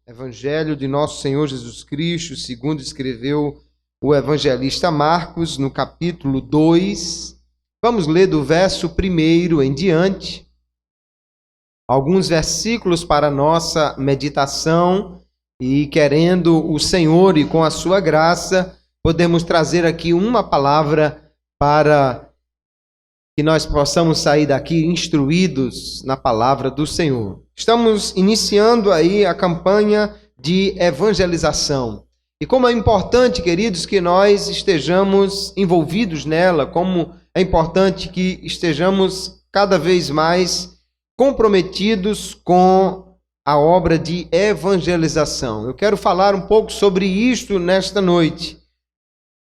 Evangelho de nosso Senhor Jesus Cristo, segundo escreveu o evangelista Marcos, no capítulo 2. Vamos ler do verso 1 em diante. Alguns versículos para nossa meditação e, querendo o Senhor e com a sua graça, podemos trazer aqui uma palavra para que nós possamos sair daqui instruídos na palavra do Senhor. Estamos iniciando aí a campanha de evangelização. E como é importante, queridos, que nós estejamos envolvidos nela, como é importante que estejamos cada vez mais comprometidos com a obra de evangelização. Eu quero falar um pouco sobre isto nesta noite,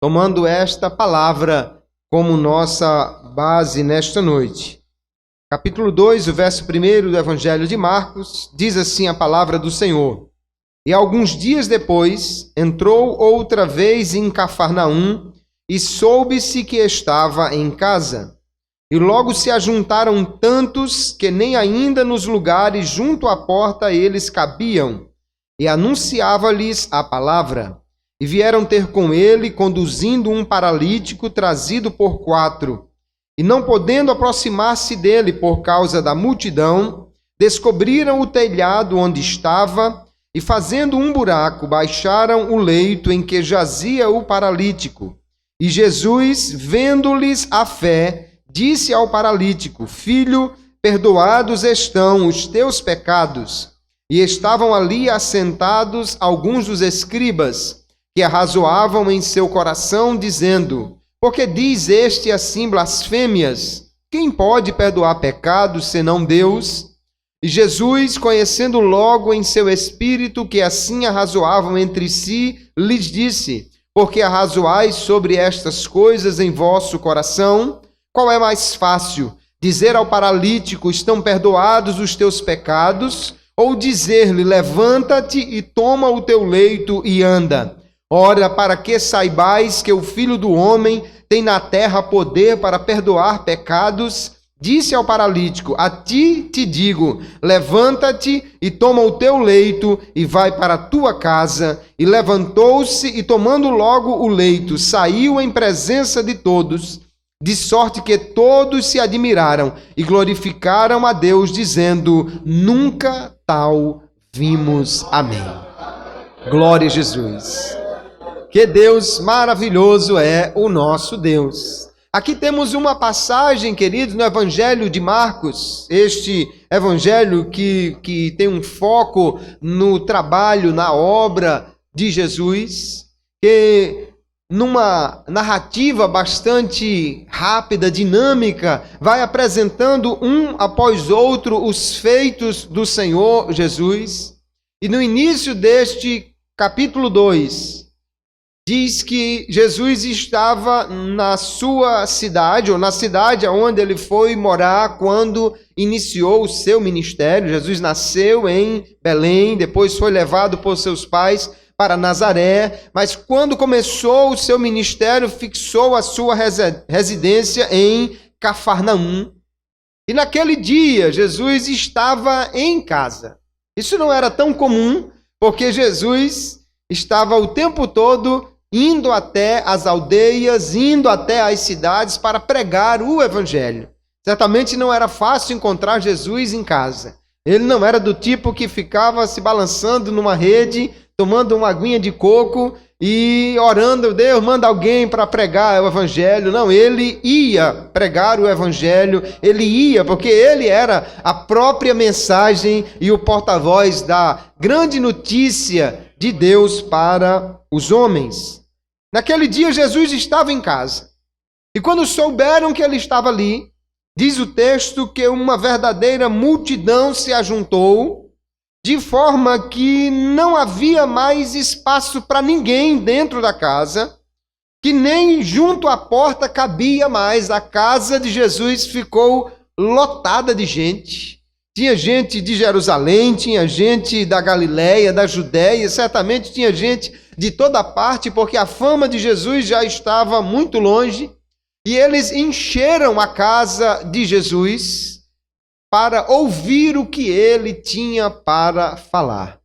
tomando esta palavra como nossa base nesta noite. Capítulo 2, o verso 1 do Evangelho de Marcos, diz assim a palavra do Senhor. E alguns dias depois, entrou outra vez em Cafarnaum, e soube-se que estava em casa. E logo se ajuntaram tantos que nem ainda nos lugares junto à porta eles cabiam, e anunciava-lhes a palavra. E vieram ter com ele, conduzindo um paralítico trazido por 4. E não podendo aproximar-se dele por causa da multidão, descobriram o telhado onde estava, e fazendo um buraco, baixaram o leito em que jazia o paralítico. E Jesus, vendo-lhes a fé, disse ao paralítico: Filho, perdoados estão os teus pecados. E estavam ali assentados alguns dos escribas, que arrazoavam em seu coração, dizendo: Por que diz este assim blasfêmias? Quem pode perdoar pecados, senão Deus? E Jesus, conhecendo logo em seu espírito que assim arrazoavam entre si, lhes disse: Por que arrazoais sobre estas coisas em vosso coração? Qual é mais fácil, dizer ao paralítico: Estão perdoados os teus pecados? Ou dizer-lhe: Levanta-te e toma o teu leito e anda? Ora, para que saibais que o Filho do Homem tem na terra poder para perdoar pecados, disse ao paralítico: A ti te digo, levanta-te e toma o teu leito e vai para a tua casa. E levantou-se e, tomando logo o leito, saiu em presença de todos, de sorte que todos se admiraram e glorificaram a Deus, dizendo: Nunca tal vimos. Amém. Glória a Jesus. Que Deus maravilhoso é o nosso Deus. Aqui temos uma passagem, queridos, no Evangelho de Marcos, este Evangelho que tem um foco no trabalho, na obra de Jesus, que numa narrativa bastante rápida, dinâmica, vai apresentando um após outro os feitos do Senhor Jesus. E no início deste capítulo 2, diz que Jesus estava na sua cidade, ou na cidade onde ele foi morar quando iniciou o seu ministério. Jesus nasceu em Belém, depois foi levado por seus pais para Nazaré, mas quando começou o seu ministério, fixou a sua residência em Cafarnaum. E naquele dia, Jesus estava em casa. Isso não era tão comum, porque Jesus estava o tempo todo indo até as aldeias, indo até as cidades para pregar o evangelho. Certamente não era fácil encontrar Jesus em casa. Ele não era do tipo que ficava se balançando numa rede, tomando uma aguinha de coco e orando: Deus, manda alguém para pregar o evangelho. Não, ele ia pregar o evangelho, ele ia, porque ele era a própria mensagem e o porta-voz da grande notícia de Deus para os homens. Naquele dia, Jesus estava em casa. E quando souberam que ele estava ali, diz o texto que uma verdadeira multidão se ajuntou, de forma que não havia mais espaço para ninguém dentro da casa, que nem junto à porta cabia mais. A casa de Jesus ficou lotada de gente. Tinha gente de Jerusalém, tinha gente da Galiléia, da Judéia, certamente tinha gente de toda parte, porque a fama de Jesus já estava muito longe, e eles encheram a casa de Jesus para ouvir o que ele tinha para falar.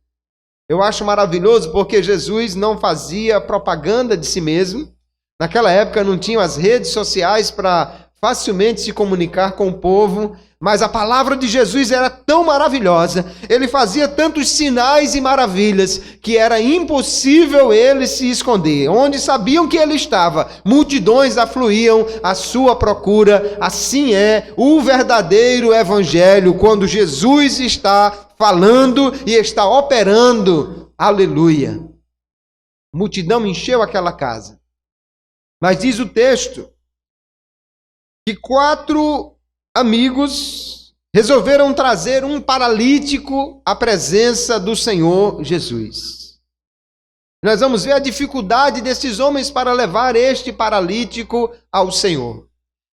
Eu acho maravilhoso porque Jesus não fazia propaganda de si mesmo. Naquela época não tinham as redes sociais para facilmente se comunicar com o povo, mas a palavra de Jesus era tão maravilhosa, ele fazia tantos sinais e maravilhas, que era impossível ele se esconder. Onde sabiam que ele estava, multidões afluíam à sua procura. Assim é o verdadeiro evangelho, quando Jesus está falando e está operando. Aleluia! Multidão encheu aquela casa. Mas diz o texto que 4 amigos resolveram trazer um paralítico à presença do Senhor Jesus. Nós vamos ver a dificuldade desses homens para levar este paralítico ao Senhor.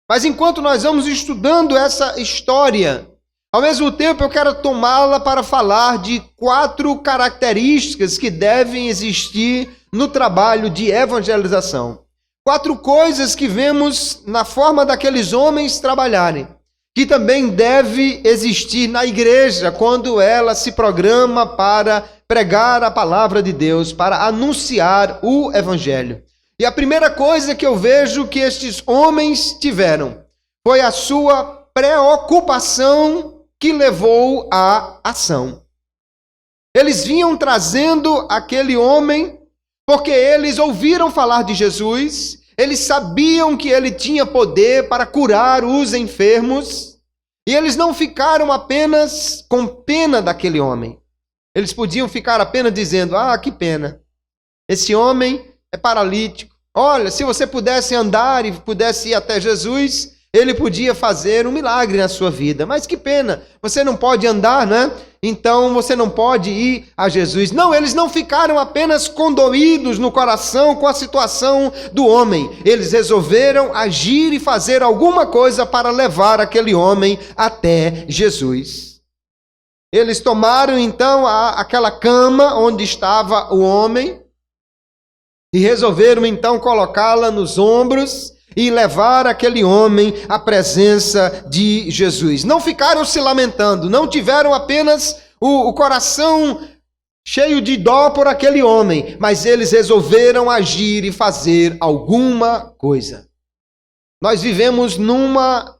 Mas enquanto nós vamos estudando essa história, ao mesmo tempo eu quero tomá-la para falar de 4 características que devem existir no trabalho de evangelização. 4 coisas que vemos na forma daqueles homens trabalharem, que também deve existir na igreja quando ela se programa para pregar a palavra de Deus, para anunciar o evangelho. E a primeira coisa que eu vejo que estes homens tiveram foi a sua preocupação que levou à ação. Eles vinham trazendo aquele homem porque eles ouviram falar de Jesus, eles sabiam que ele tinha poder para curar os enfermos, e eles não ficaram apenas com pena daquele homem. Eles podiam ficar apenas dizendo: ah, que pena, esse homem é paralítico. Olha, se você pudesse andar e pudesse ir até Jesus, ele podia fazer um milagre na sua vida. Mas que pena, você não pode andar, né? Então você não pode ir a Jesus. Não, eles não ficaram apenas condoídos no coração com a situação do homem. Eles resolveram agir e fazer alguma coisa para levar aquele homem até Jesus. Eles tomaram então aquela cama onde estava o homem e resolveram então colocá-la nos ombros e levar aquele homem à presença de Jesus. Não ficaram se lamentando, não tiveram apenas o coração cheio de dó por aquele homem, mas eles resolveram agir e fazer alguma coisa. Nós vivemos numa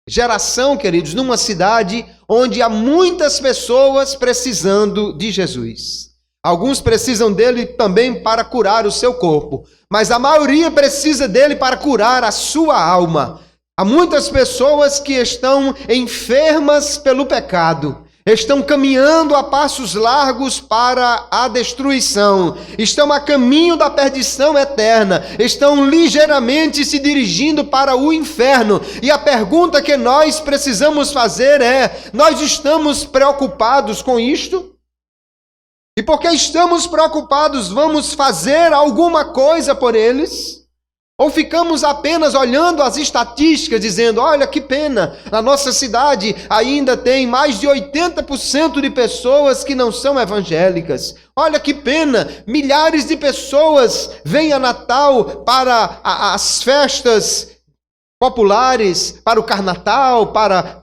geração, queridos, numa cidade onde há muitas pessoas precisando de Jesus. Alguns precisam dele também para curar o seu corpo, mas a maioria precisa dele para curar a sua alma. Há muitas pessoas que estão enfermas pelo pecado, estão caminhando a passos largos para a destruição, estão a caminho da perdição eterna, estão ligeiramente se dirigindo para o inferno. E a pergunta que nós precisamos fazer é: nós estamos preocupados com isto? E porque estamos preocupados, vamos fazer alguma coisa por eles? Ou ficamos apenas olhando as estatísticas, dizendo: olha que pena, na nossa cidade ainda tem mais de 80% de pessoas que não são evangélicas. Olha que pena, milhares de pessoas vêm a Natal para as festas populares, para o Carnatal, para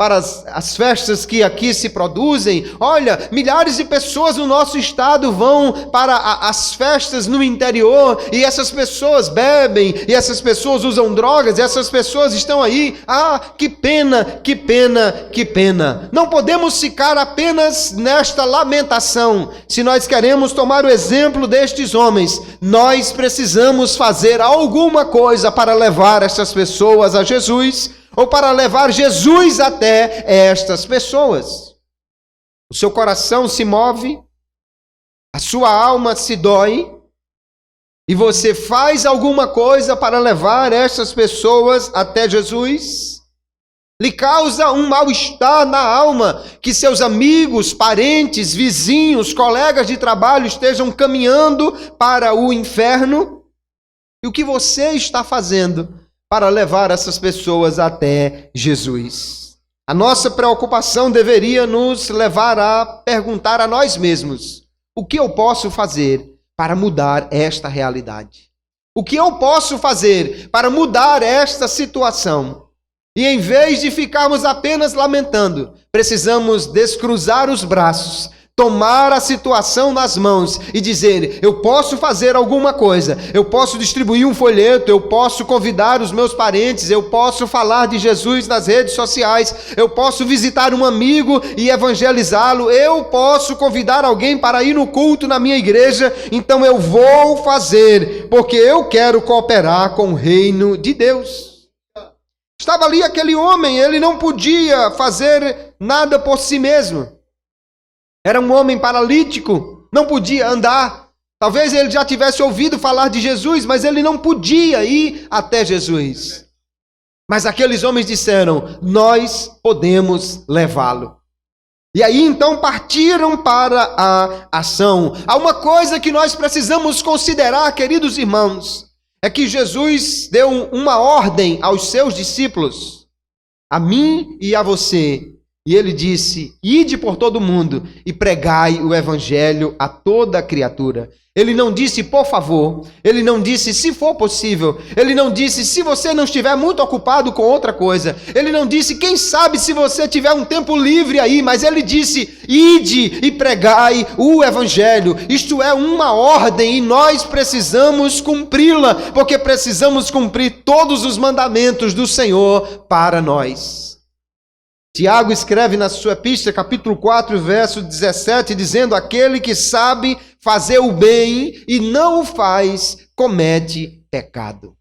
as festas que aqui se produzem. Olha, milhares de pessoas no nosso estado vão para as festas no interior, e essas pessoas bebem, e essas pessoas usam drogas, e essas pessoas estão aí. Ah, que pena, que pena, que pena. Não podemos ficar apenas nesta lamentação. Se nós queremos tomar o exemplo destes homens, nós precisamos fazer alguma coisa para levar essas pessoas a Jesus, ou para levar Jesus até estas pessoas. O seu coração se move, a sua alma se dói, e você faz alguma coisa para levar estas pessoas até Jesus? Lhe causa um mal-estar na alma que seus amigos, parentes, vizinhos, colegas de trabalho estejam caminhando para o inferno? E o que você está fazendo para levar essas pessoas até Jesus? A nossa preocupação deveria nos levar a perguntar a nós mesmos: o que eu posso fazer para mudar esta realidade? O que eu posso fazer para mudar esta situação? E em vez de ficarmos apenas lamentando, precisamos descruzar os braços, tomar a situação nas mãos e dizer: eu posso fazer alguma coisa, eu posso distribuir um folheto, eu posso convidar os meus parentes, eu posso falar de Jesus nas redes sociais, eu posso visitar um amigo e evangelizá-lo, eu posso convidar alguém para ir no culto na minha igreja, então eu vou fazer, porque eu quero cooperar com o reino de Deus. Estava ali aquele homem, ele não podia fazer nada por si mesmo. Era um homem paralítico, não podia andar. Talvez ele já tivesse ouvido falar de Jesus, mas ele não podia ir até Jesus. Mas aqueles homens disseram: nós podemos levá-lo. E aí então partiram para a ação. Há uma coisa que nós precisamos considerar, queridos irmãos, é que Jesus deu uma ordem aos seus discípulos, a mim e a você. E ele disse: ide por todo mundo e pregai o evangelho a toda criatura. Ele não disse por favor, ele não disse se for possível, ele não disse se você não estiver muito ocupado com outra coisa, ele não disse quem sabe se você tiver um tempo livre aí, mas ele disse: ide e pregai o evangelho. Isto é uma ordem e nós precisamos cumpri-la, porque precisamos cumprir todos os mandamentos do Senhor para nós. Tiago escreve na sua epístola, capítulo 4, verso 17, dizendo: aquele que sabe fazer o bem e não o faz, comete pecado.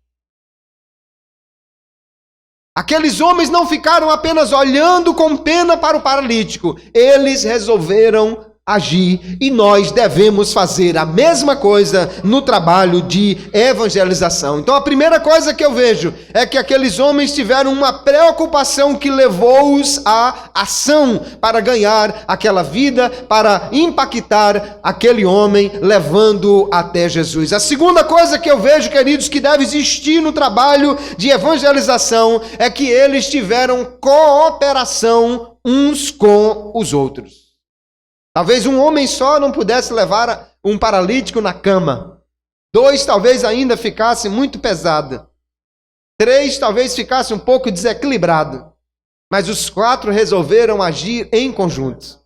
Aqueles homens não ficaram apenas olhando com pena para o paralítico, eles resolveram agir, e nós devemos fazer a mesma coisa no trabalho de evangelização. Então a primeira coisa que eu vejo é que aqueles homens tiveram uma preocupação que levou-os à ação para ganhar aquela vida, para impactar aquele homem, levando-o até Jesus. A segunda coisa que eu vejo, queridos, que deve existir no trabalho de evangelização é que eles tiveram cooperação uns com os outros. Talvez um homem só não pudesse levar um paralítico na cama. 2 talvez ainda ficasse muito pesado. 3 talvez ficasse um pouco desequilibrado. Mas os 4 resolveram agir em conjunto.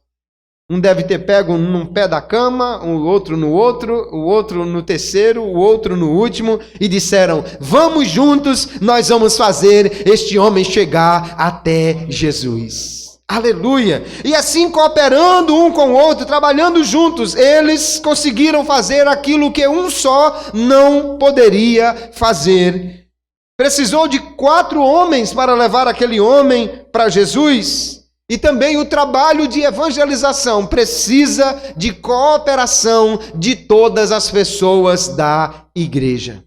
Um deve ter pego num pé da cama, o outro no outro, o outro no terceiro, o outro no último, e disseram: vamos juntos, nós vamos fazer este homem chegar até Jesus. Aleluia! E assim, cooperando um com o outro, trabalhando juntos, eles conseguiram fazer aquilo que um só não poderia fazer. Precisou de 4 homens para levar aquele homem para Jesus. E também o trabalho de evangelização precisa de cooperação de todas as pessoas da igreja.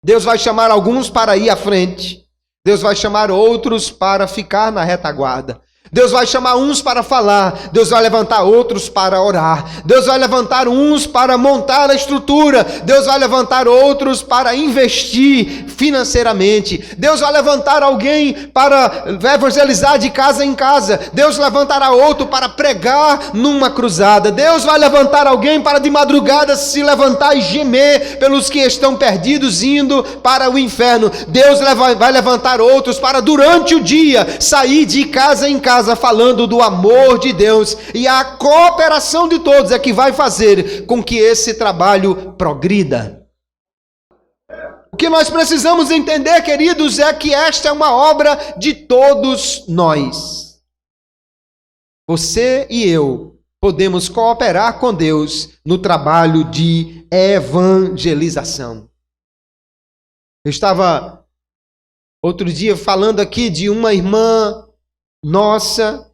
Deus vai chamar alguns para ir à frente. Deus vai chamar outros para ficar na retaguarda. Deus vai chamar uns para falar, Deus vai levantar outros para orar, Deus vai levantar uns para montar a estrutura, Deus vai levantar outros para investir financeiramente, Deus vai levantar alguém para evangelizar de casa em casa, Deus levantará outro para pregar numa cruzada, Deus vai levantar alguém para de madrugada se levantar e gemer pelos que estão perdidos indo para o inferno, Deus vai levantar outros para durante o dia sair de casa em casa falando do amor de Deus, e a cooperação de todos é que vai fazer com que esse trabalho progrida. O que nós precisamos entender, queridos, é que esta é uma obra de todos nós. Você e eu podemos cooperar com Deus no trabalho de evangelização. Eu estava outro dia falando aqui de uma irmã nossa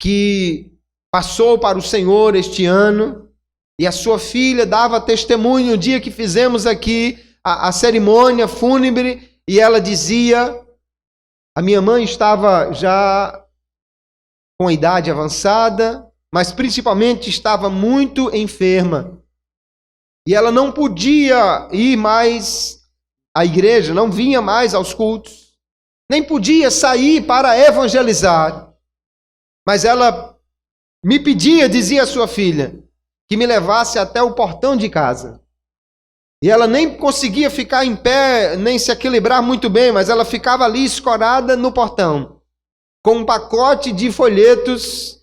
que passou para o Senhor este ano, e a sua filha dava testemunho no dia que fizemos aqui a cerimônia fúnebre, e ela dizia: a minha mãe estava já com idade avançada, mas principalmente estava muito enferma, e ela não podia ir mais à igreja, não vinha mais aos cultos, nem podia sair para evangelizar. Mas ela me pedia, dizia a sua filha, que me levasse até o portão de casa. E ela nem conseguia ficar em pé, nem se equilibrar muito bem, mas ela ficava ali escorada no portão, com um pacote de folhetos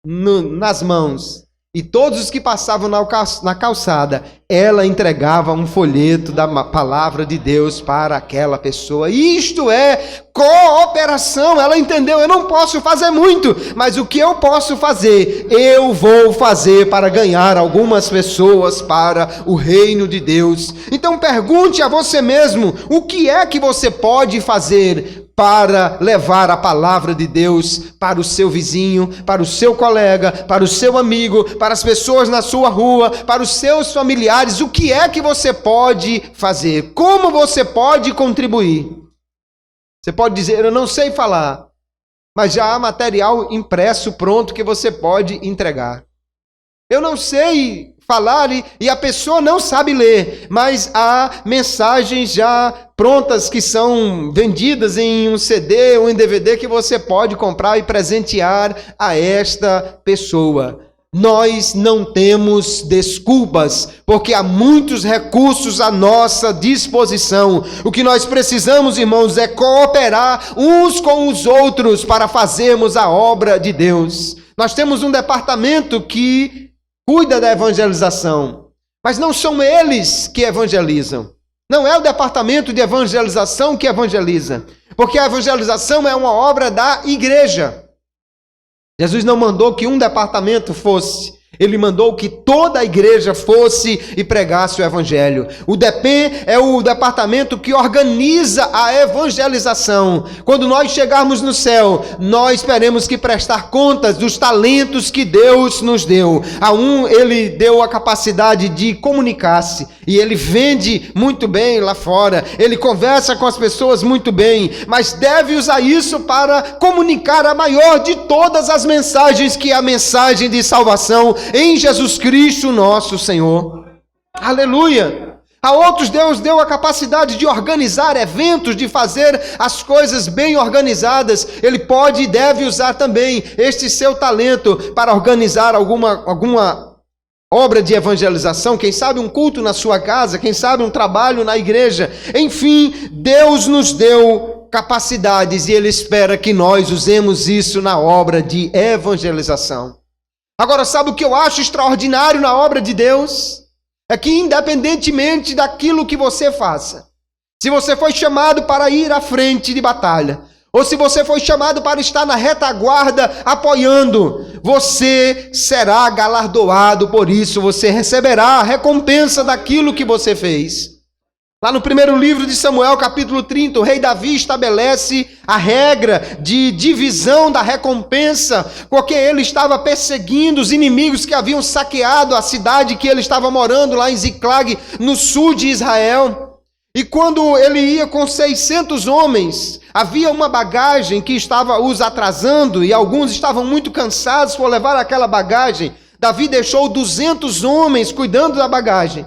nas mãos. E todos os que passavam na calçada, ela entregava um folheto da palavra de Deus para aquela pessoa. Isto é cooperação. Ela entendeu, eu não posso fazer muito, mas o que eu posso fazer, eu vou fazer para ganhar algumas pessoas para o reino de Deus. Então pergunte a você mesmo, o que é que você pode fazer para levar a palavra de Deus para o seu vizinho, para o seu colega, para o seu amigo, para as pessoas na sua rua, para os seus familiares. O que é que você pode fazer? Como você pode contribuir? Você pode dizer, eu não sei falar, mas já há material impresso pronto que você pode entregar. Eu não sei falar e a pessoa não sabe ler, mas há mensagens já prontas que são vendidas em um CD ou em DVD que você pode comprar e presentear a esta pessoa. Nós não temos desculpas, porque há muitos recursos à nossa disposição. O que nós precisamos, irmãos, é cooperar uns com os outros para fazermos a obra de Deus. Nós temos um departamento que cuida da evangelização, mas não são eles que evangelizam. Não é o departamento de evangelização que evangeliza, porque a evangelização é uma obra da igreja. Jesus não mandou que um departamento fosse, ele mandou que toda a igreja fosse e pregasse o evangelho. O DEPEN é o departamento que organiza a evangelização. Quando nós chegarmos no céu, nós teremos que prestar contas dos talentos que Deus nos deu. A um, ele deu a capacidade de comunicar-se, e ele vende muito bem lá fora, ele conversa com as pessoas muito bem, mas deve usar isso para comunicar a maior de todas as mensagens, que é a mensagem de salvação em Jesus Cristo nosso Senhor. Aleluia! A outros Deus deu a capacidade de organizar eventos, de fazer as coisas bem organizadas. Ele pode e deve usar também este seu talento para organizar alguma obra de evangelização, quem sabe um culto na sua casa, quem sabe um trabalho na igreja. Enfim, Deus nos deu capacidades e Ele espera que nós usemos isso na obra de evangelização. Agora, sabe o que eu acho extraordinário na obra de Deus? É que independentemente daquilo que você faça, se você foi chamado para ir à frente de batalha, ou se você foi chamado para estar na retaguarda apoiando, você será galardoado por isso, você receberá a recompensa daquilo que você fez. Lá no primeiro livro de Samuel, capítulo 30, o rei Davi estabelece a regra de divisão da recompensa, porque ele estava perseguindo os inimigos que haviam saqueado a cidade que ele estava morando, lá em Ziclag, no sul de Israel. E quando ele ia com 600 homens, havia uma bagagem que estava os atrasando, e alguns estavam muito cansados por levar aquela bagagem. Davi deixou 200 homens cuidando da bagagem,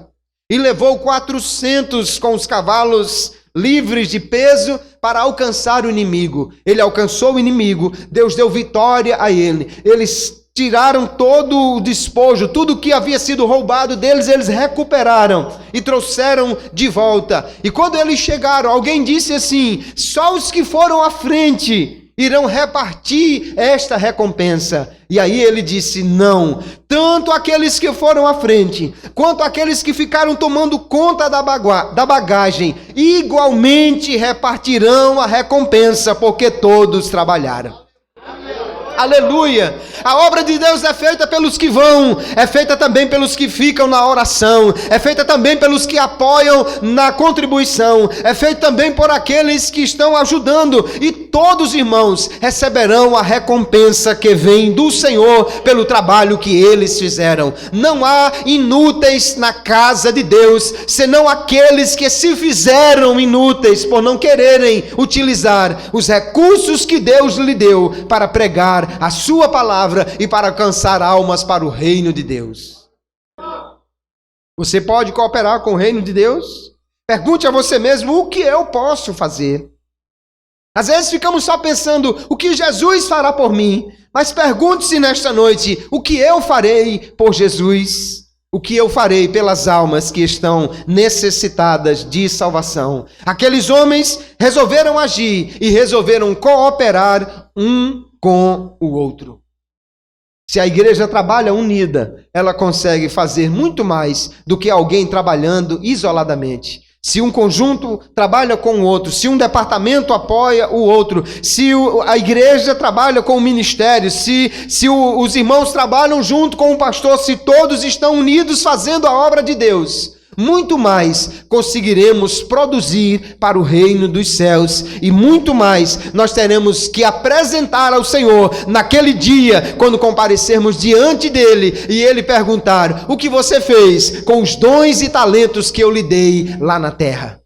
e levou 400 com os cavalos livres de peso para alcançar o inimigo. Ele alcançou o inimigo, Deus deu vitória a ele. Eles tiraram todo o despojo, tudo que havia sido roubado deles, eles recuperaram e trouxeram de volta. E quando eles chegaram, alguém disse assim: só os que foram à frente irão repartir esta recompensa. E aí ele disse: não, tanto aqueles que foram à frente, quanto aqueles que ficaram tomando conta da bagagem, igualmente repartirão a recompensa, porque todos trabalharam. Aleluia! A obra de Deus é feita pelos que vão, é feita também pelos que ficam na oração, é feita também pelos que apoiam na contribuição, é feita também por aqueles que estão ajudando, e todos, irmãos, receberão a recompensa que vem do Senhor pelo trabalho que eles fizeram. Não há inúteis na casa de Deus, senão aqueles que se fizeram inúteis por não quererem utilizar os recursos que Deus lhe deu para pregar a sua palavra e para alcançar almas para o reino de Deus. Você pode cooperar com o reino de Deus? Pergunte a você mesmo: o que eu posso fazer? Às vezes ficamos só pensando o que Jesus fará por mim, mas pergunte-se nesta noite: o que eu farei por Jesus? O que eu farei pelas almas que estão necessitadas de salvação? Aqueles homens resolveram agir e resolveram cooperar um com o outro. Se a igreja trabalha unida, ela consegue fazer muito mais do que alguém trabalhando isoladamente. Se um conjunto trabalha com o outro, se um departamento apoia o outro, se a igreja trabalha com o ministério, se os irmãos trabalham junto com o pastor, se todos estão unidos fazendo a obra de Deus, muito mais conseguiremos produzir para o reino dos céus, e muito mais nós teremos que apresentar ao Senhor naquele dia, quando comparecermos diante dele e ele perguntar: o que você fez com os dons e talentos que eu lhe dei lá na terra?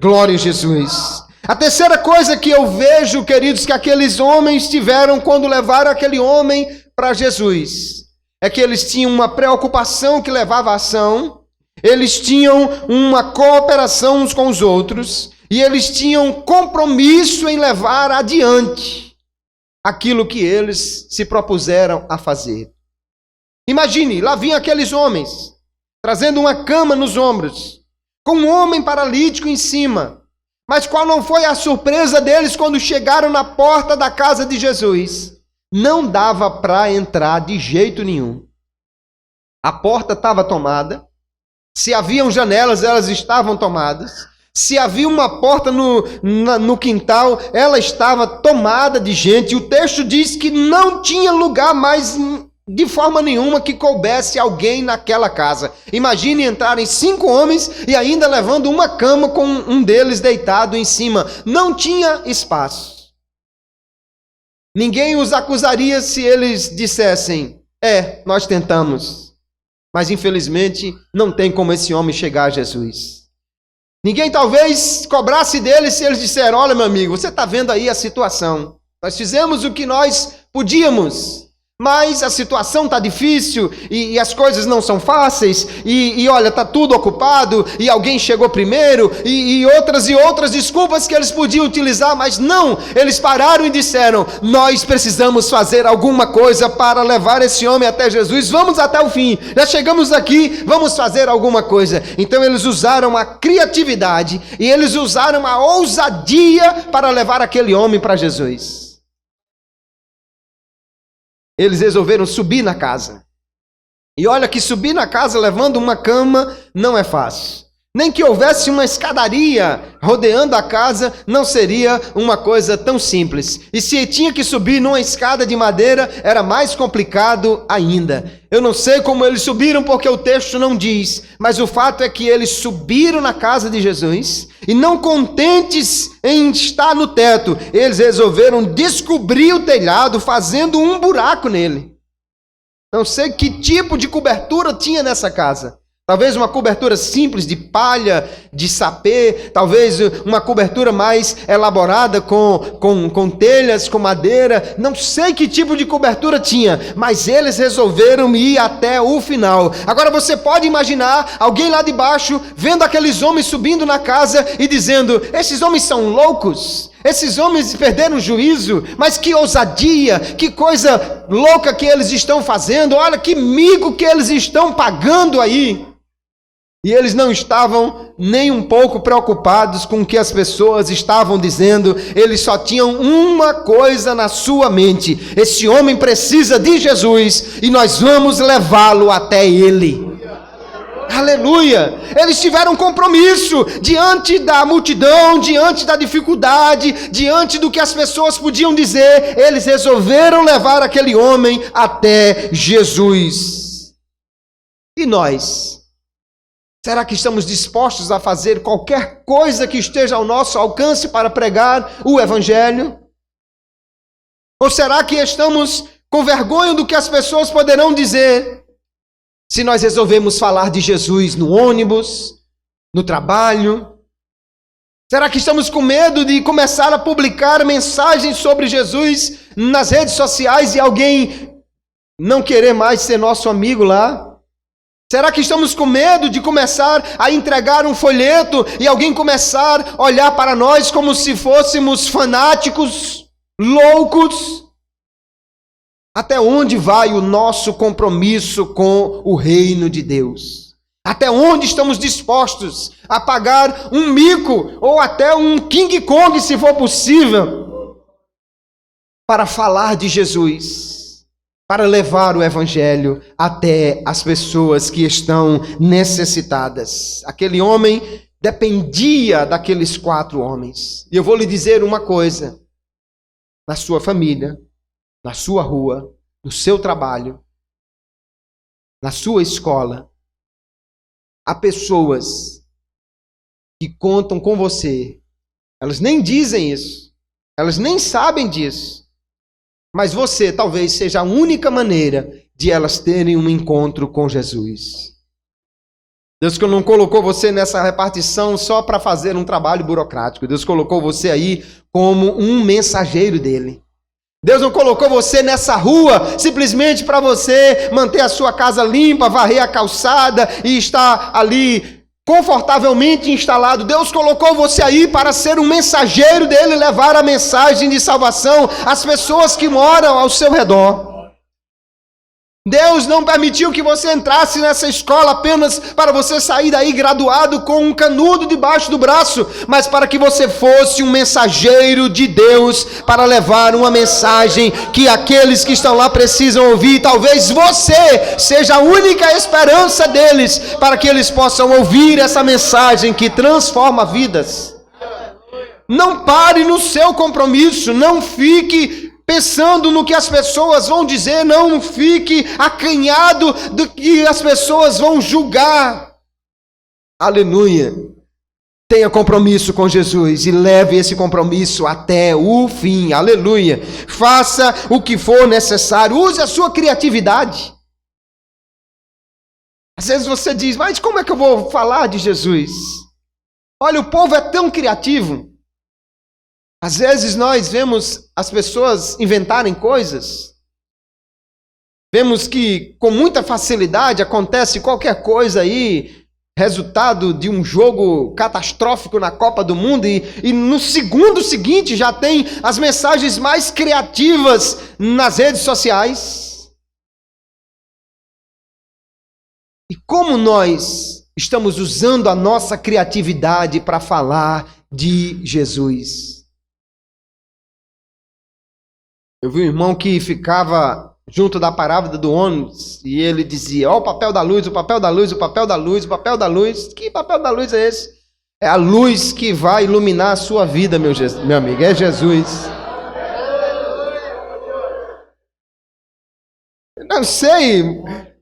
Glória a Jesus. A terceira coisa que eu vejo, queridos, que aqueles homens tiveram quando levaram aquele homem para Jesus, é que eles tinham uma preocupação que levava à ação. Eles tinham uma cooperação uns com os outros, e eles tinham compromisso em levar adiante aquilo que eles se propuseram a fazer. Imagine, lá vinham aqueles homens, trazendo uma cama nos ombros, com um homem paralítico em cima. Mas qual não foi a surpresa deles quando chegaram na porta da casa de Jesus? Não dava para entrar de jeito nenhum. A porta estava tomada. Se haviam janelas, elas estavam tomadas. Se havia uma porta no quintal, ela estava tomada de gente. E o texto diz que não tinha lugar mais de forma nenhuma que coubesse alguém naquela casa. Imagine entrarem 5 homens e ainda levando uma cama com um deles deitado em cima. Não tinha espaço. Ninguém os acusaria se eles dissessem: nós tentamos, mas infelizmente não tem como esse homem chegar a Jesus. Ninguém talvez cobrasse deles se eles disseram: olha, meu amigo, você está vendo aí a situação. Nós fizemos o que nós podíamos, mas a situação está difícil e as coisas não são fáceis. E olha, está tudo ocupado e alguém chegou primeiro e outras desculpas que eles podiam utilizar, mas não. Eles pararam e disseram: nós precisamos fazer alguma coisa para levar esse homem até Jesus. Vamos até o fim. Já chegamos aqui, vamos fazer alguma coisa. Então eles usaram a criatividade e eles usaram a ousadia para levar aquele homem para Jesus. Eles resolveram subir na casa. E olha que subir na casa levando uma cama não é fácil. Nem que houvesse uma escadaria rodeando a casa, não seria uma coisa tão simples. E se tinha que subir numa escada de madeira, era mais complicado ainda. Eu não sei como eles subiram, porque o texto não diz, mas o fato é que eles subiram na casa de Jesus, e não contentes em estar no teto, eles resolveram descobrir o telhado, fazendo um buraco nele. Não sei que tipo de cobertura tinha nessa casa. Talvez uma cobertura simples de palha, de sapê, talvez uma cobertura mais elaborada com telhas, com madeira. Não sei que tipo de cobertura tinha, mas eles resolveram ir até o final. Agora você pode imaginar alguém lá de baixo, vendo aqueles homens subindo na casa e dizendo: esses homens são loucos, esses homens perderam o juízo, mas que ousadia, que coisa louca que eles estão fazendo, olha que mico que eles estão pagando aí. E eles não estavam nem um pouco preocupados com o que as pessoas estavam dizendo. Eles só tinham uma coisa na sua mente: esse homem precisa de Jesus e nós vamos levá-lo até ele. Aleluia! Eles tiveram compromisso diante da multidão, diante da dificuldade, diante do que as pessoas podiam dizer. Eles resolveram levar aquele homem até Jesus. E nós? Será que estamos dispostos a fazer qualquer coisa que esteja ao nosso alcance para pregar o Evangelho? Ou será que estamos com vergonha do que as pessoas poderão dizer se nós resolvemos falar de Jesus no ônibus, no trabalho? Será que estamos com medo de começar a publicar mensagens sobre Jesus nas redes sociais e alguém não querer mais ser nosso amigo lá? Será que estamos com medo de começar a entregar um folheto e alguém começar a olhar para nós como se fôssemos fanáticos, loucos? Até onde vai o nosso compromisso com o reino de Deus? Até onde estamos dispostos a pagar um mico ou até um King Kong, se for possível, para falar de Jesus? para levar o evangelho até as pessoas que estão necessitadas. Aquele homem dependia daqueles 4 homens. E eu vou lhe dizer uma coisa: na sua família, na sua rua, no seu trabalho, na sua escola, há pessoas que contam com você. Elas nem dizem isso, elas nem sabem disso, mas você talvez seja a única maneira de elas terem um encontro com Jesus. Deus não colocou você nessa repartição só para fazer um trabalho burocrático. Deus colocou você aí como um mensageiro dele. Deus não colocou você nessa rua simplesmente para você manter a sua casa limpa, varrer a calçada e estar ali confortavelmente instalado. Deus colocou você aí para ser um mensageiro dele, levar a mensagem de salvação às pessoas que moram ao seu redor. Deus não permitiu que você entrasse nessa escola apenas para você sair daí graduado com um canudo debaixo do braço, mas para que você fosse um mensageiro de Deus para levar uma mensagem que aqueles que estão lá precisam ouvir. Talvez você seja a única esperança deles para que eles possam ouvir essa mensagem que transforma vidas. Não pare no seu compromisso, não fique pensando no que as pessoas vão dizer, não fique acanhado do que as pessoas vão julgar. Aleluia. Tenha compromisso com Jesus e leve esse compromisso até o fim. Aleluia. Faça o que for necessário, use a sua criatividade. Às vezes você diz, mas como é que eu vou falar de Jesus? Olha, o povo é tão criativo. Às vezes nós vemos as pessoas inventarem coisas. Vemos que com muita facilidade acontece qualquer coisa aí, resultado de um jogo catastrófico na Copa do Mundo, e no segundo seguinte já tem as mensagens mais criativas nas redes sociais. E como nós estamos usando a nossa criatividade para falar de Jesus? Eu vi um irmão que ficava junto da parada do ônibus e ele dizia, ó, o papel da luz, o papel da luz, o papel da luz, o papel da luz. Que papel da luz é esse? É a luz que vai iluminar a sua vida, meu amigo, é Jesus. Eu não sei,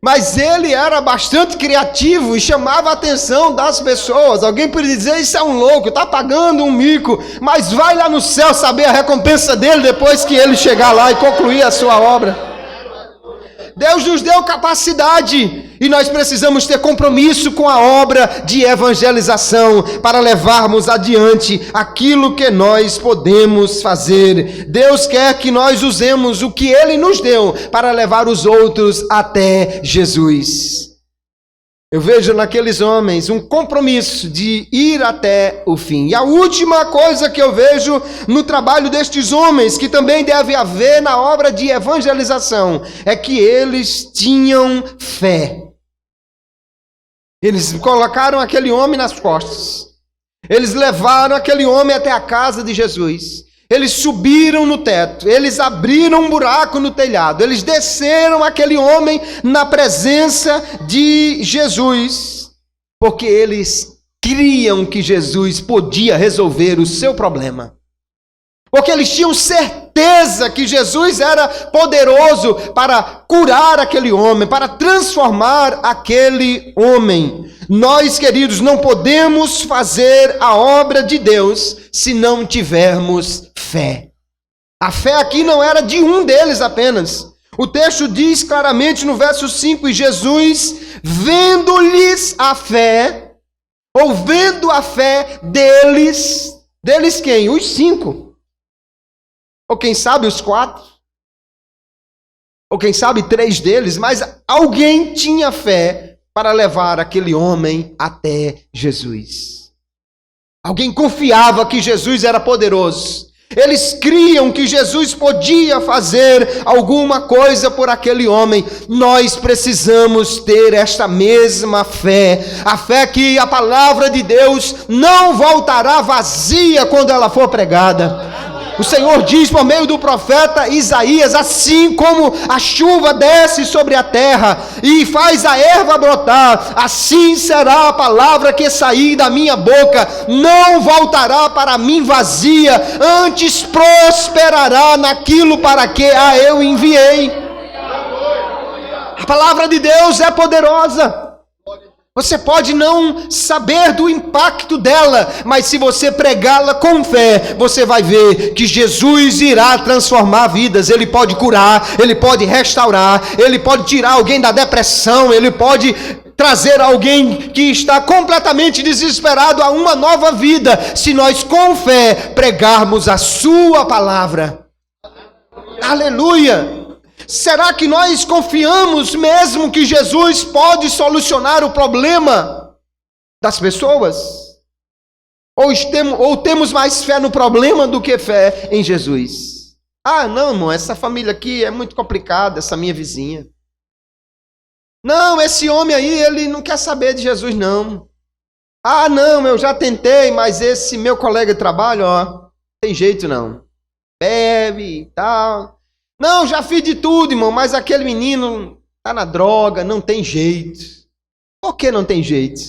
mas ele era bastante criativo e chamava a atenção das pessoas. Alguém poderia dizer, isso é um louco, está pagando um mico, mas vai lá no céu saber a recompensa dele depois que ele chegar lá e concluir a sua obra. Deus nos deu capacidade e nós precisamos ter compromisso com a obra de evangelização para levarmos adiante aquilo que nós podemos fazer. Deus quer que nós usemos o que Ele nos deu para levar os outros até Jesus. Eu vejo naqueles homens um compromisso de ir até o fim. E a última coisa que eu vejo no trabalho destes homens, que também deve haver na obra de evangelização, é que eles tinham fé. Eles colocaram aquele homem nas costas. Eles levaram aquele homem até a casa de Jesus. Eles subiram no teto, eles abriram um buraco no telhado, eles desceram aquele homem na presença de Jesus, porque eles criam que Jesus podia resolver o seu problema. Porque eles tinham certeza que Jesus era poderoso para curar aquele homem, para transformar aquele homem. Nós, queridos, não podemos fazer a obra de Deus se não tivermos fé. A fé aqui não era de um deles apenas. O texto diz claramente no verso 5, e Jesus, vendo-lhes a fé, ou vendo a fé deles quem? Os 5. Ou quem sabe os 4. Ou quem sabe 3 deles, mas alguém tinha fé para levar aquele homem até Jesus. Alguém confiava que Jesus era poderoso. Eles criam que Jesus podia fazer alguma coisa por aquele homem. Nós precisamos ter esta mesma fé. A fé que a palavra de Deus não voltará vazia quando ela for pregada. O Senhor diz por meio do profeta Isaías: assim como a chuva desce sobre a terra e faz a erva brotar, assim será a palavra que sair da minha boca, não voltará para mim vazia, antes prosperará naquilo para que a eu enviei. A palavra de Deus é poderosa. Você pode não saber do impacto dela, mas se você pregá-la com fé, você vai ver que Jesus irá transformar vidas. Ele pode curar, Ele pode restaurar, Ele pode tirar alguém da depressão, Ele pode trazer alguém que está completamente desesperado a uma nova vida, se nós com fé pregarmos a sua palavra. Aleluia! Será que nós confiamos mesmo que Jesus pode solucionar o problema das pessoas? Ou temos mais fé no problema do que fé em Jesus? Ah, não, irmão, essa família aqui é muito complicada, essa minha vizinha. Não, esse homem aí, ele não quer saber de Jesus, não. Ah, não, eu já tentei, mas esse meu colega de trabalho, ó, tem jeito não. Bebe e tal. Não, já fiz de tudo, irmão, mas aquele menino tá na droga, não tem jeito. Por que não tem jeito?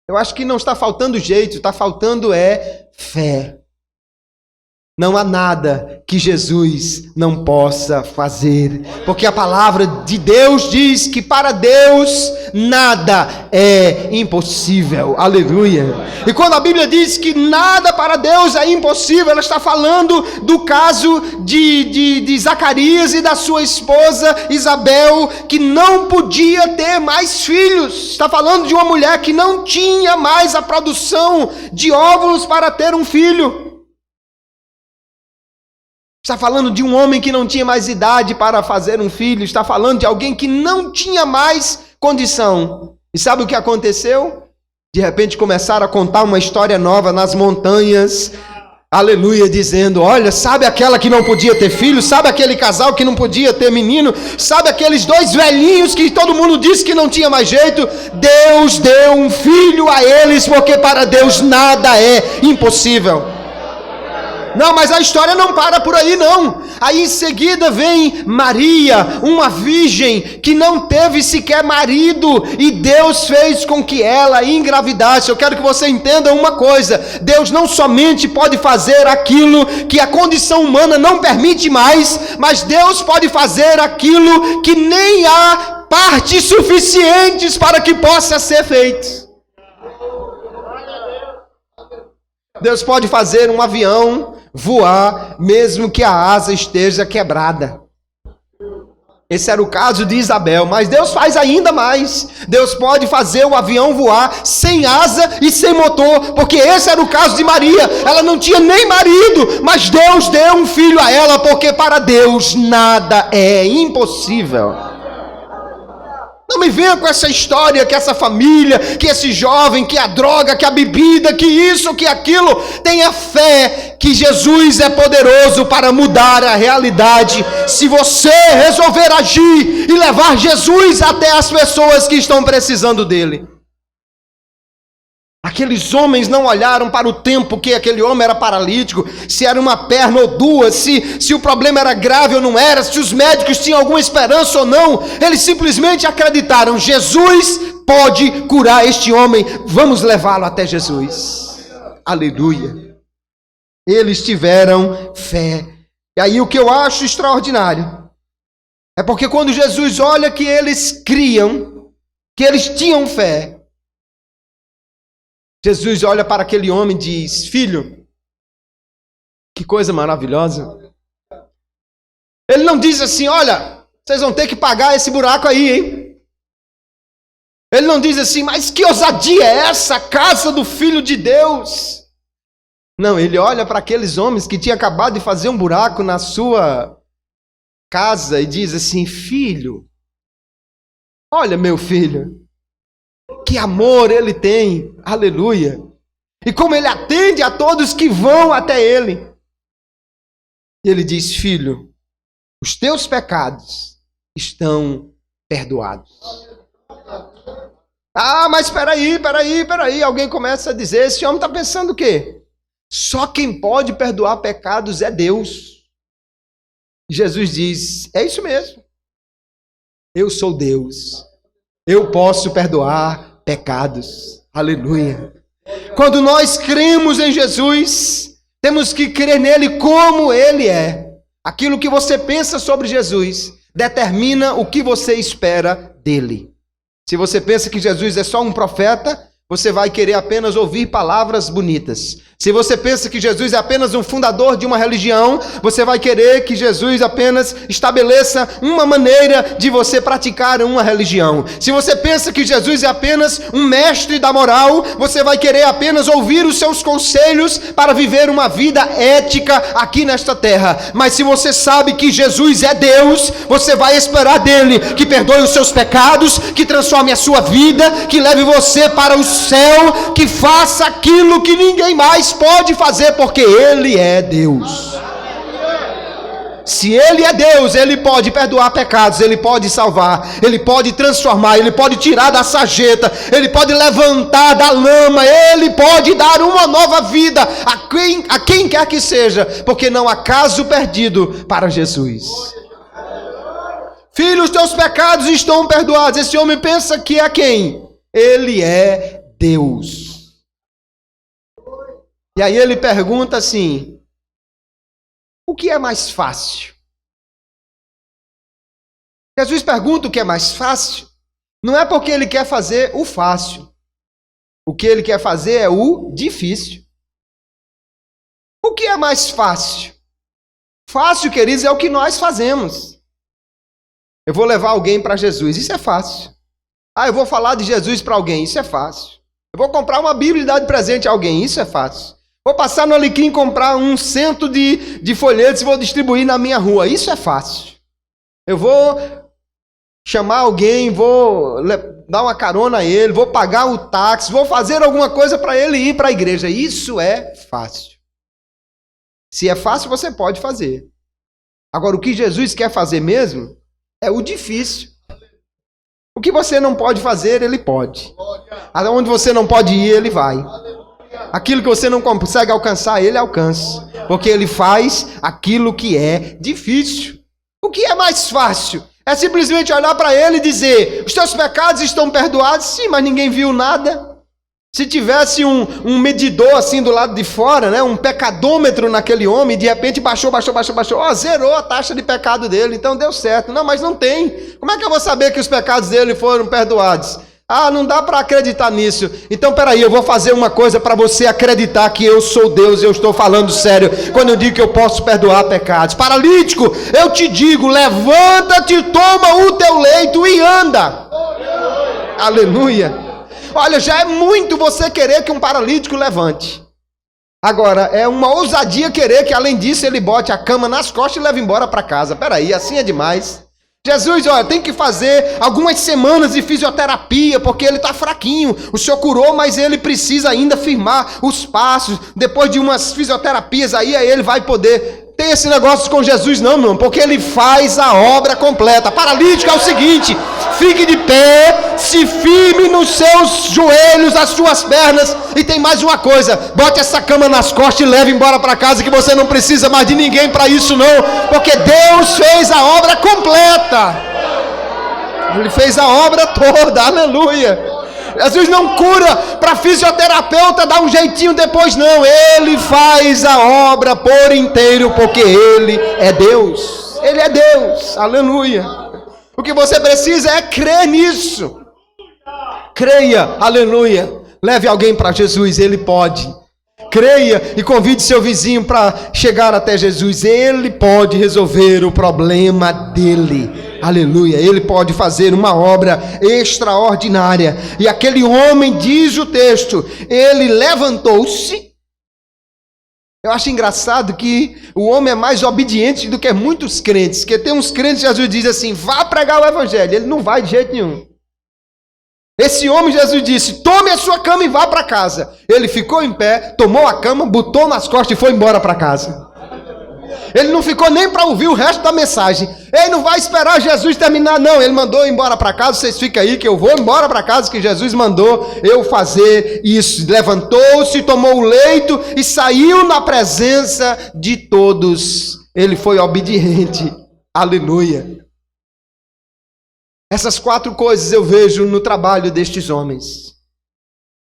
Eu acho que não está faltando jeito, está faltando fé. Não há nada que Jesus não possa fazer, porque a palavra de Deus diz que para Deus nada é impossível. Aleluia! E quando a Bíblia diz que nada para Deus é impossível, ela está falando do caso de Zacarias e da sua esposa Isabel, que não podia ter mais filhos. Está falando de uma mulher que não tinha mais a produção de óvulos para ter um filho. Está falando de um homem que não tinha mais idade para fazer um filho. Está falando de alguém que não tinha mais condição. E sabe o que aconteceu? De repente começaram a contar uma história nova nas montanhas. Aleluia, dizendo: olha, sabe aquela que não podia ter filho? Sabe aquele casal que não podia ter menino? Sabe aqueles dois velhinhos que todo mundo disse que não tinha mais jeito? Deus deu um filho a eles, porque para Deus nada é impossível. Não, mas a história não para por aí não. Aí em seguida vem Maria, uma virgem que não teve sequer marido, e Deus fez com que ela engravidasse. Eu quero que você entenda uma coisa: Deus não somente pode fazer aquilo que a condição humana não permite mais, mas Deus pode fazer aquilo que nem há partes suficientes para que possa ser feito. Deus pode fazer um avião voar, mesmo que a asa esteja quebrada. Esse era o caso de Isabel, mas Deus faz ainda mais. Deus pode fazer o avião voar sem asa e sem motor, porque esse era o caso de Maria. Ela não tinha nem marido, mas Deus deu um filho a ela, porque para Deus nada é impossível. Não me venha com essa história que essa família, que esse jovem, que a droga, que a bebida, que isso, que aquilo. Tenha fé que Jesus é poderoso para mudar a realidade. Se você resolver agir e levar Jesus até as pessoas que estão precisando dele. Aqueles homens não olharam para o tempo que aquele homem era paralítico, se era uma perna ou duas, se o problema era grave ou não era, se os médicos tinham alguma esperança ou não. Eles simplesmente acreditaram: Jesus pode curar este homem, vamos levá-lo até Jesus. Aleluia. Eles tiveram fé. E aí o que eu acho extraordinário é porque quando Jesus olha que eles criam, que eles tinham fé, Jesus olha para aquele homem e diz: filho, que coisa maravilhosa. Ele não diz assim: olha, vocês vão ter que pagar esse buraco aí, hein? Ele não diz assim: mas que ousadia é essa, casa do Filho de Deus? Não, ele olha para aqueles homens que tinham acabado de fazer um buraco na sua casa e diz assim: filho, olha meu filho, que amor ele tem, aleluia, e como ele atende a todos que vão até ele. E ele diz: filho, os teus pecados estão perdoados. Ah, mas peraí, alguém começa a dizer: esse homem está pensando o quê? Só quem pode perdoar pecados é Deus. Jesus diz, é isso mesmo. Eu sou Deus. Eu posso perdoar pecados. Aleluia. Quando nós cremos em Jesus, temos que crer nele como ele é. Aquilo que você pensa sobre Jesus determina o que você espera dele. Se você pensa que Jesus é só um profeta, você vai querer apenas ouvir palavras bonitas. Se você pensa que Jesus é apenas um fundador de uma religião, você vai querer que Jesus apenas estabeleça uma maneira de você praticar uma religião. Se você pensa que Jesus é apenas um mestre da moral, você vai querer apenas ouvir os seus conselhos para viver uma vida ética aqui nesta terra. Mas se você sabe que Jesus é Deus, você vai esperar dele que perdoe os seus pecados, que transforme a sua vida, que leve você para o céu, que faça aquilo que ninguém mais pode fazer, porque ele é Deus. Se ele é Deus, ele pode perdoar pecados, ele pode salvar, ele pode transformar, ele pode tirar da sarjeta, ele pode levantar da lama, ele pode dar uma nova vida a quem quer que seja, porque não há caso perdido para Jesus. Filho, os teus pecados estão perdoados. Esse homem pensa que é quem? Ele é Deus. E aí ele pergunta assim, o que é mais fácil? Jesus pergunta o que é mais fácil, não é porque ele quer fazer o fácil. O que ele quer fazer é o difícil. O que é mais fácil? Fácil, queridos, é o que nós fazemos. Eu vou levar alguém para Jesus, isso é fácil. Eu vou falar de Jesus para alguém, isso é fácil. Eu vou comprar uma Bíblia e dar de presente a alguém, isso é fácil. Vou passar no Alecrim e comprar um cento de folhetos e vou distribuir na minha rua, isso é fácil. Eu vou chamar alguém, vou dar uma carona a ele, vou pagar o táxi, vou fazer alguma coisa para ele ir para a igreja, isso é fácil. Se é fácil, você pode fazer. Agora, o que Jesus quer fazer mesmo é o difícil. O que você não pode fazer, ele pode. Aonde você não pode ir, ele vai. Aquilo que você não consegue alcançar, ele alcança. Porque ele faz aquilo que é difícil. O que é mais fácil? É simplesmente olhar para ele e dizer, os teus pecados estão perdoados? Sim, mas ninguém viu nada. Se tivesse um medidor assim do lado de fora, né, um pecadômetro naquele homem, de repente baixou, zerou a taxa de pecado dele, então deu certo. Não, mas não tem. Como é que eu vou saber que os pecados dele foram perdoados? Não dá para acreditar nisso. Então, peraí, eu vou fazer uma coisa para você acreditar que eu sou Deus, eu estou falando sério, quando eu digo que eu posso perdoar pecados. Paralítico, eu te digo, levanta-te, toma o teu leito e anda. Aleluia. Olha, já é muito você querer que um paralítico levante. Agora, é uma ousadia querer que, além disso, ele bote a cama nas costas e leve embora para casa. Peraí, assim é demais. Jesus, olha, tem que fazer algumas semanas de fisioterapia, porque ele está fraquinho. O Senhor curou, mas ele precisa ainda firmar os passos. Depois de umas fisioterapias aí ele vai poder... Tem esse negócio com Jesus não, meu irmão, porque ele faz a obra completa. Paralítico é o seguinte, fique de pé, se firme nos seus joelhos, as suas pernas, e tem mais uma coisa, bote essa cama nas costas e leve embora para casa, que você não precisa mais de ninguém para isso não, porque Deus fez a obra completa. Ele fez a obra toda, aleluia. Jesus não cura para fisioterapeuta dar um jeitinho depois, não. Ele faz a obra por inteiro, porque Ele é Deus. Ele é Deus, aleluia. O que você precisa é crer nisso. Creia, aleluia. Leve alguém para Jesus, Ele pode. Creia e convide seu vizinho para chegar até Jesus. Ele pode resolver o problema dele. Aleluia, ele pode fazer uma obra extraordinária. E aquele homem, diz o texto, ele levantou-se. Eu acho engraçado que o homem é mais obediente do que muitos crentes. Porque tem uns crentes que Jesus diz assim, vá pregar o evangelho. Ele não vai de jeito nenhum. Esse homem, Jesus disse, tome a sua cama e vá para casa. Ele ficou em pé, tomou a cama, botou nas costas e foi embora para casa. Ele não ficou nem para ouvir o resto da mensagem. Ele não vai esperar Jesus terminar, não. Ele mandou embora para casa, vocês ficam aí que eu vou embora para casa, que Jesus mandou eu fazer isso. Levantou-se, tomou o leito e saiu na presença de todos. Ele foi obediente. Aleluia. Essas 4 coisas eu vejo no trabalho destes homens.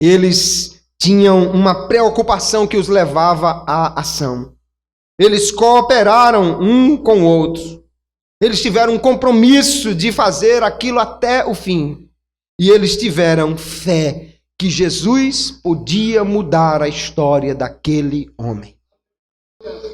Eles tinham uma preocupação que os levava à ação. Eles cooperaram um com o outro. Eles tiveram um compromisso de fazer aquilo até o fim. E eles tiveram fé que Jesus podia mudar a história daquele homem.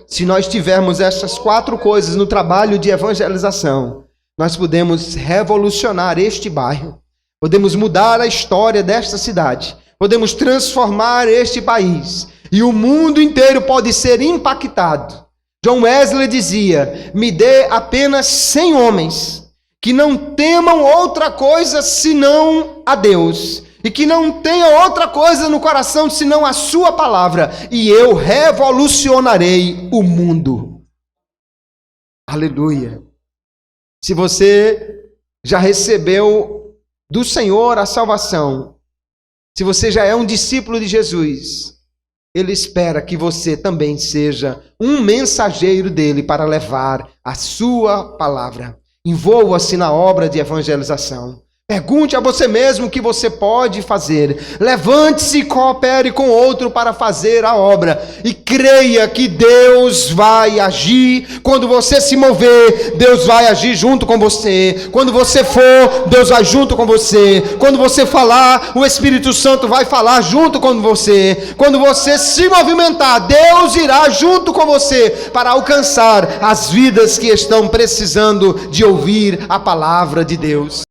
Se nós tivermos essas 4 coisas no trabalho de evangelização, nós podemos revolucionar este bairro. Podemos mudar a história desta cidade. Podemos transformar este país e o mundo inteiro pode ser impactado. John Wesley dizia: me dê apenas 100 homens que não temam outra coisa senão a Deus e que não tenham outra coisa no coração senão a sua palavra, e eu revolucionarei o mundo. Aleluia. Se você já recebeu do Senhor a salvação, se você já é um discípulo de Jesus, Ele espera que você também seja um mensageiro dele para levar a sua palavra. Envolva-se na obra de evangelização. Pergunte a você mesmo o que você pode fazer. Levante-se e coopere com outro para fazer a obra. E creia que Deus vai agir. Quando você se mover, Deus vai agir junto com você. Quando você for, Deus vai junto com você. Quando você falar, o Espírito Santo vai falar junto com você. Quando você se movimentar, Deus irá junto com você para alcançar as vidas que estão precisando de ouvir a palavra de Deus.